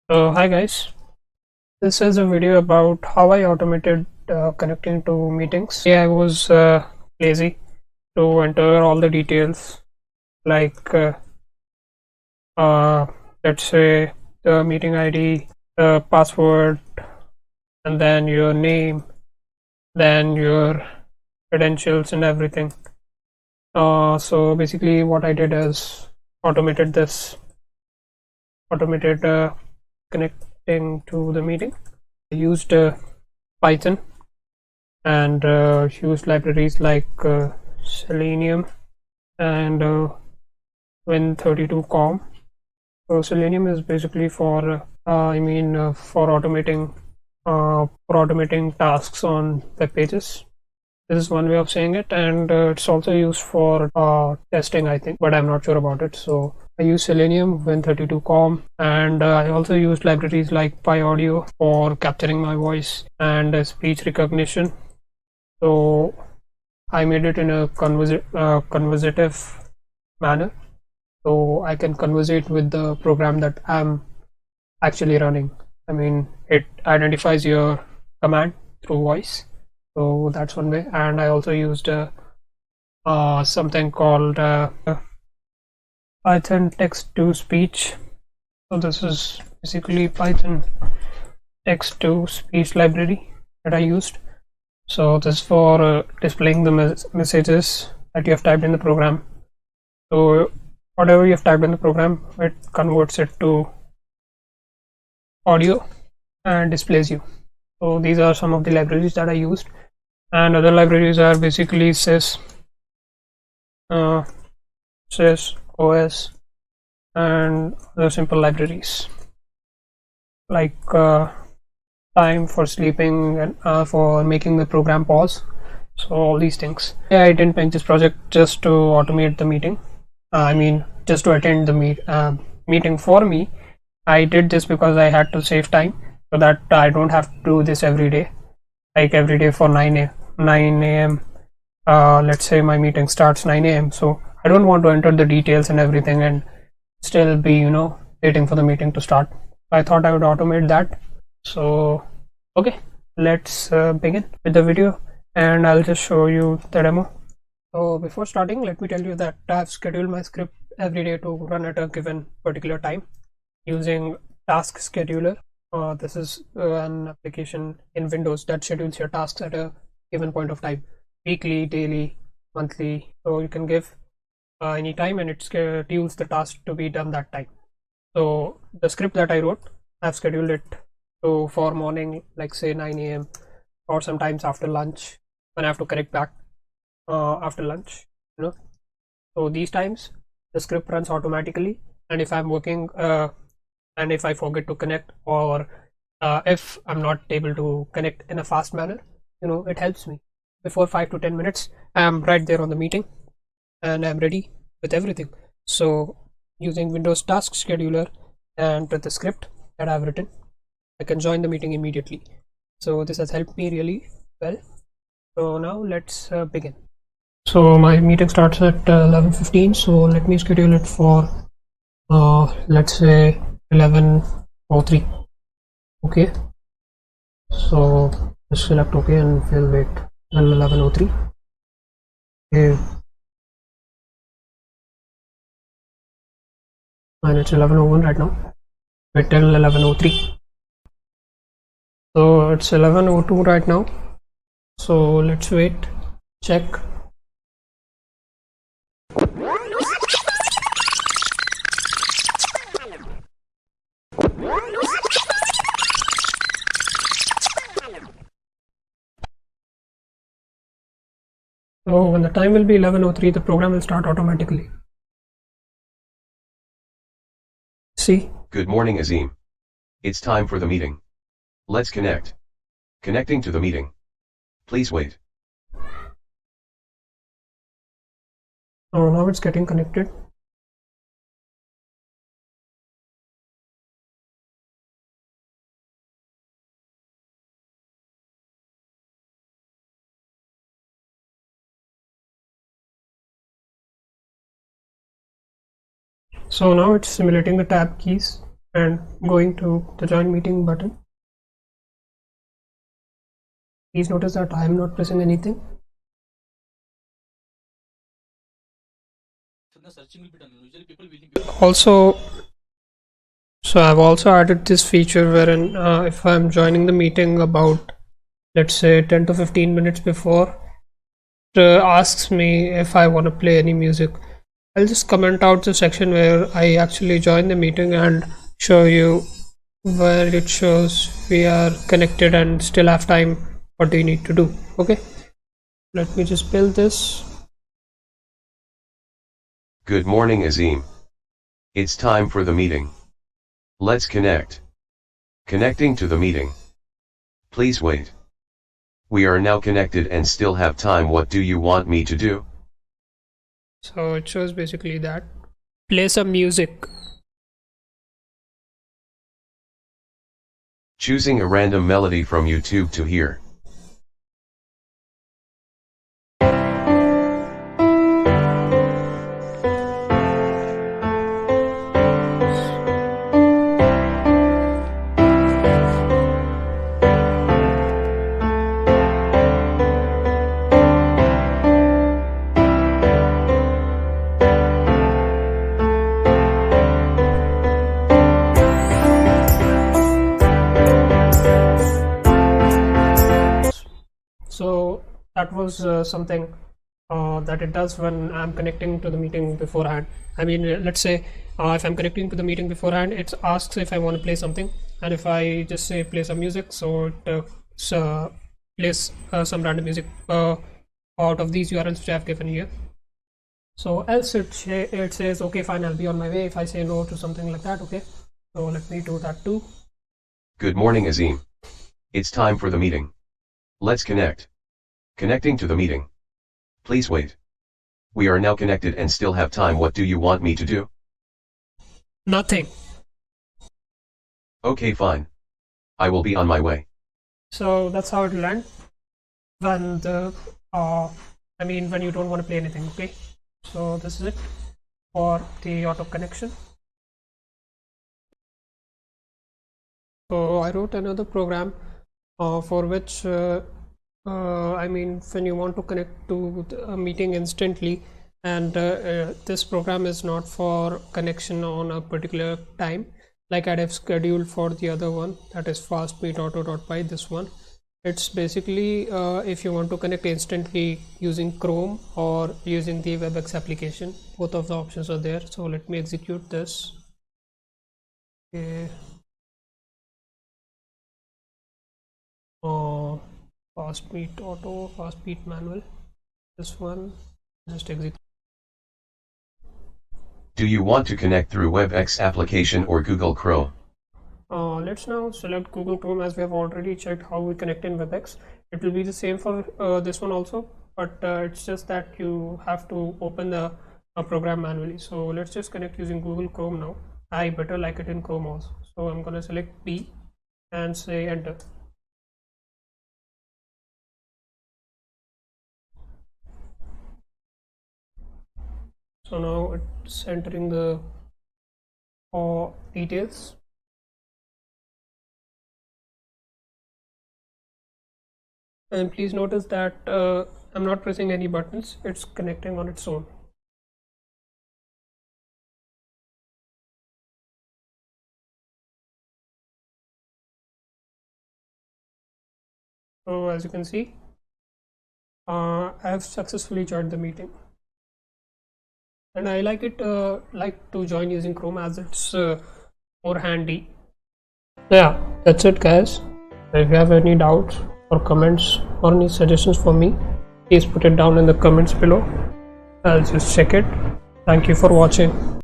Hi guys, this is a video about how I automated connecting to meetings. Yeah, I was lazy to enter all the details like uh, let's say the meeting ID, the password, and then your name, then your credentials and everything. So basically what I did is automated this, automated connecting to the meeting. I used Python and use libraries like Selenium and Win32com. So Selenium is basically for automating tasks on web pages. This is one way of saying it, and it's also used for testing, I think, but I'm not sure about it. So I use Selenium, Win32com, and I also used libraries like PyAudio for capturing my voice and speech recognition. So I made it in a conversative manner, so I can conversate with the program that I'm actually running. I mean, it identifies your command through voice, so that's one way. And I also used something called Python text to speech. So this is basically Python text to speech library that I used. So this is for displaying the messages that you have typed in the program. So whatever you have typed in the program, it converts it to audio and displays you. So these are some of the libraries that I used, and other libraries are basically uh, sys, os, and other simple libraries like time for sleeping and for making the program pause. So all these things. Yeah, I didn't make this project just to automate the meeting. Just to attend the meeting for me. I did this because I had to save time so that I don't have to do this every day. Like every day for 9 a.m. Let's say my meeting starts 9 a.m. So I don't want to enter the details and everything and still be, waiting for the meeting to start. I thought I would automate that. So, okay, let's begin with the video and I'll just show you the demo. So before starting, let me tell you that I've scheduled my script every day to run at a given particular time using Task Scheduler. This is an application in Windows that schedules your tasks at a given point of time, weekly, daily, monthly. So you can give any time and it schedules the task to be done that time. So the script that I wrote, I've scheduled it to for morning, like say 9 a.m. or sometimes after lunch when I have to connect back after lunch. So these times the script runs automatically, and if I'm working and if I forget to connect, or if I'm not able to connect in a fast manner, it helps me. Before 5 to 10 minutes, I'm right there on the meeting and I'm ready with everything. So using Windows Task Scheduler and with the script that I've written, I can join the meeting immediately. So this has helped me really well. So now let's begin. So my meeting starts at 11:15. So let me schedule it for let's say 11:03. Okay. So just select OK and we'll wait till 11:03. Okay. And it's 11:01 right now. Wait till 11:03. So it's 11:02 right now. So let's wait. Check. So when the time will be 11:03, the program will start automatically. See? Good morning, Azeem. It's time for the meeting. Let's connect. Connecting to the meeting. Please wait. So now it's getting connected. So now it's simulating the tab keys and going to the join meeting button. Please notice that I am not pressing anything. Also, so I've also added this feature wherein if I'm joining the meeting about, let's say, 10 to 15 minutes before, it asks me if I want to play any music. I'll just comment out the section where I actually join the meeting and show you where it shows we are connected and still have time. What do you need to do? Okay, let me just build this. Good morning, Azeem. It's time for the meeting. Let's connect. Connecting to the meeting. Please wait. We are now connected and still have time. What do you want me to do? So it shows basically that play some music. Choosing a random melody from YouTube to hear. So that was something that it does when I'm connecting to the meeting beforehand. I mean, let's say if I'm connecting to the meeting beforehand, it asks if I want to play something, and if I just say play some music, so it plays some random music out of these URLs which I have given here. So else it says okay, fine, I'll be on my way if I say no to something like that. Okay, so let me do that too. Good morning, Azeem. It's time for the meeting. Let's connect. Connecting to the meeting. Please wait. We are now connected and still have time. What do you want me to do? Nothing. Okay, fine. I will be on my way. So that's how it will end when the when you don't want to play anything. Okay, so this is it for the auto connection. So I wrote another program for which when you want to connect to a meeting instantly, and this program is not for connection on a particular time like I'd have scheduled for the other one, that is fastmeetauto.py. This one, it's basically if you want to connect instantly using Chrome or using the WebEx application. Both of the options are there. So let me execute this. Okay. Fast meet auto, fast meet manual. This one, just execute. Do you want to connect through WebEx application or Google Chrome? Let's now select Google Chrome, as we have already checked how we connect in WebEx. It will be the same for this one also, but it's just that you have to open the program manually. So let's just connect using Google Chrome now. I better like it in Chrome also. So I'm gonna select P and say enter. So now it's entering the details. And please notice that I'm not pressing any buttons, it's connecting on its own. So as you can see, I have successfully joined the meeting. And I like to join using Chrome as it's more handy. Yeah, that's it guys. If you have any doubts or comments or any suggestions for me, please put it down in the comments below. I'll just check it. Thank you for watching.